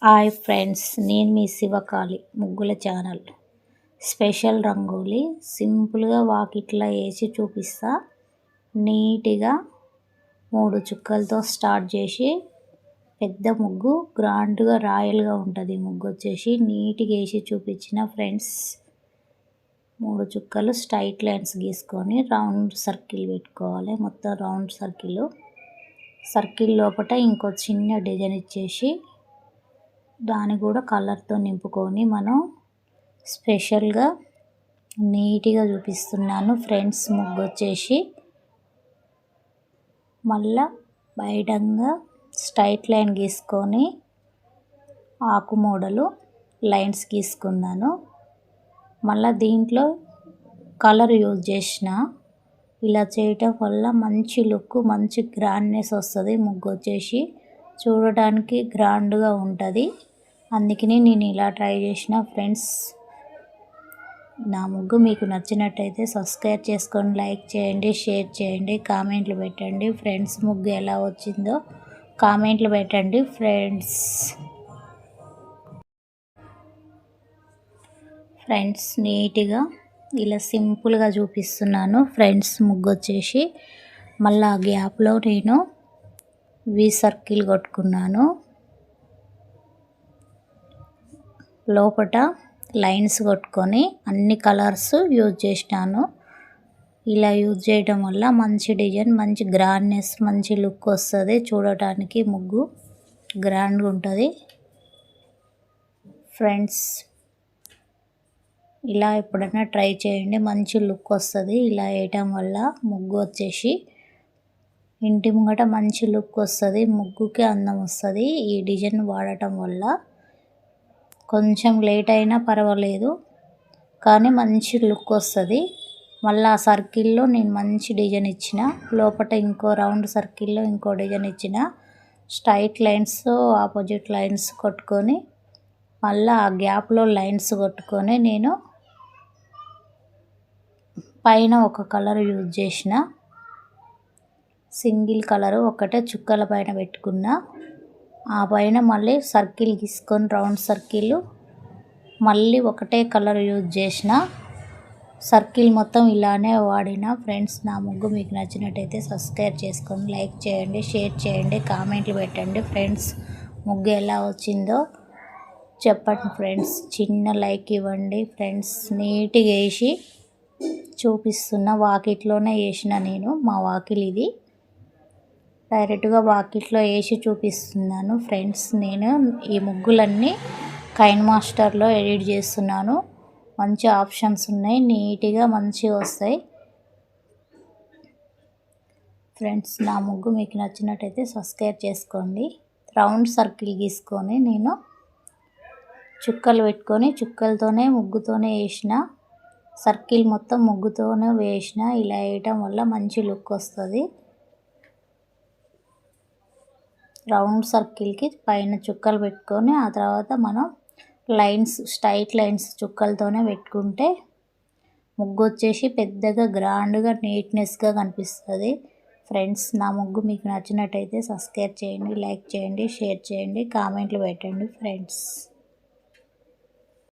Hi friends, నేను మీ శివకాళి ముగ్గుల channel. Special rangoli సింపుల్గా వాకిట్లో వేసి చూపిస్తా. నీట్గా 3 చుక్కలతో స్టార్ట్ చేసి పెద్ద ముగ్గు గ్రాండ్గా రాయల్గా ఉంటుంది. ముగ్గు వచ్చేసి నీట్గా వేసి చూపించిన ఫ్రెండ్స్. 3 చుక్కలు స్ట్రైట్ లైన్స్ గీసుకొని రౌండ్ సర్కిల్ పెట్టుకోవాలి. మొత్తం రౌండ్ సర్కిల్ లోపల ఇంకో చిన్న డిజైన్ ఇచ్చేసి దాన్ని కూడా కలర్తో నింపుకొని మనం స్పెషల్గా నీట్గా చూపిస్తున్నాను ఫ్రెండ్స్. ముగ్గు వచ్చేసి మళ్ళా బయటంగా స్ట్రైట్ లైన్ గీసుకొని ఆకు మోడలు లైన్స్ గీసుకున్నాను. మళ్ళీ దీంట్లో కలర్ యూజ్ చేసిన. ఇలా చేయటం వల్ల మంచి లుక్, మంచి గ్రాండ్నెస్ వస్తుంది. ముగ్గు వచ్చేసి చూడటానికి గ్రాండ్గా ఉంటుంది. అందుకని నేను ఇలా ట్రై చేసిన ఫ్రెండ్స్. నా ముగ్గు మీకు నచ్చినట్టయితే సబ్స్క్రైబ్ చేసుకొని లైక్ చేయండి, షేర్ చేయండి, కామెంట్లు పెట్టండి ఫ్రెండ్స్. ముగ్గు ఎలా వచ్చిందో కామెంట్లు పెట్టండి ఫ్రెండ్స్. నీట్గా ఇలా సింపుల్గా చూపిస్తున్నాను ఫ్రెండ్స్. ముగ్గు వచ్చేసి మళ్ళీ ఆ గ్యాప్లో నేను వి సర్కిల్ కొట్టుకున్నాను. లోపల లైన్స్ కొట్టుకొని అన్ని కలర్స్ యూజ్ చేసినాను. ఇలా యూజ్ చేయడం వల్ల మంచి డిజైన్, మంచి గ్రాండ్నెస్, మంచి లుక్ వస్తుంది. చూడటానికి ముగ్గు గ్రాండ్గా ఉంటుంది ఫ్రెండ్స్. ఇలా ఎప్పుడైనా ట్రై చేయండి, మంచి లుక్ వస్తుంది. ఇలా వేయటం వల్ల ముగ్గు వచ్చేసి ఇంటి ముంగట మంచి లుక్ వస్తుంది, ముగ్గుకి అందం వస్తుంది. ఈ డిజైన్ వాడటం వల్ల కొంచెం లేట్ అయినా పర్వాలేదు, కానీ మంచి లుక్ వస్తుంది. మళ్ళీ ఆ సర్కిల్లో నేను మంచి డిజైన్ ఇచ్చిన. లోపల ఇంకో రౌండ్ సర్కిల్లో ఇంకో డిజైన్ ఇచ్చిన. స్ట్రైట్ లైన్స్ ఆపోజిట్ లైన్స్ కొట్టుకొని మళ్ళీ ఆ గ్యాప్లో లైన్స్ కొట్టుకొని నేను పైన ఒక కలర్ యూజ్ చేసిన. సింగిల్ కలరు ఒకటే చుక్కల పైన పెట్టుకున్నా. ఆ పైన మళ్ళీ సర్కిల్ గీసుకొని రౌండ్ సర్కిల్ మళ్ళీ ఒకటే కలర్ యూజ్ చేసిన. సర్కిల్ మొత్తం ఇలానే వాడిన ఫ్రెండ్స్. నా ముగ్గు మీకు నచ్చినట్టయితే సబ్స్క్రైబ్ చేసుకొని లైక్ చేయండి, షేర్ చేయండి, కామెంట్లు పెట్టండి ఫ్రెండ్స్. ముగ్గు ఎలా వచ్చిందో చెప్పండి ఫ్రెండ్స్. చిన్న లైక్ ఇవ్వండి ఫ్రెండ్స్. నీట్గా వేసి చూపిస్తున్న. వాకిట్లోనే వేసిన నేను. మా వాకిల్ ఇది. డైరెక్ట్గా వాకిట్లో వేసి చూపిస్తున్నాను ఫ్రెండ్స్. నేను ఈ ముగ్గులన్నీ కైన్ మాస్టర్లో ఎడిట్ చేస్తున్నాను. మంచి ఆప్షన్స్ ఉన్నాయి, నీట్గా మంచిగా వస్తాయి ఫ్రెండ్స్. నా ముగ్గు మీకు నచ్చినట్టయితే సబ్స్క్రైబ్ చేసుకోండి. రౌండ్ సర్కిల్ గీసుకొని నేను చుక్కలు పెట్టుకొని చుక్కలతోనే ముగ్గుతోనే వేసిన. సర్కిల్ మొత్తం ముగ్గుతోనే వేసిన. ఇలా వేయటం వల్ల మంచి లుక్ వస్తుంది. రౌండ్ సర్కిల్కి పైన చుక్కలు పెట్టుకొని ఆ తర్వాత మనం లైన్స్, స్ట్రైట్ లైన్స్ చుక్కలతోనే పెట్టుకుంటే ముగ్గు వచ్చేసి పెద్దగా గ్రాండ్గా నీట్నెస్గా కనిపిస్తుంది ఫ్రెండ్స్. నా ముగ్గు మీకు నచ్చినట్టయితే సబ్స్క్రైబ్ చేయండి, లైక్ చేయండి, షేర్ చేయండి, కామెంట్లు పెట్టండి ఫ్రెండ్స్.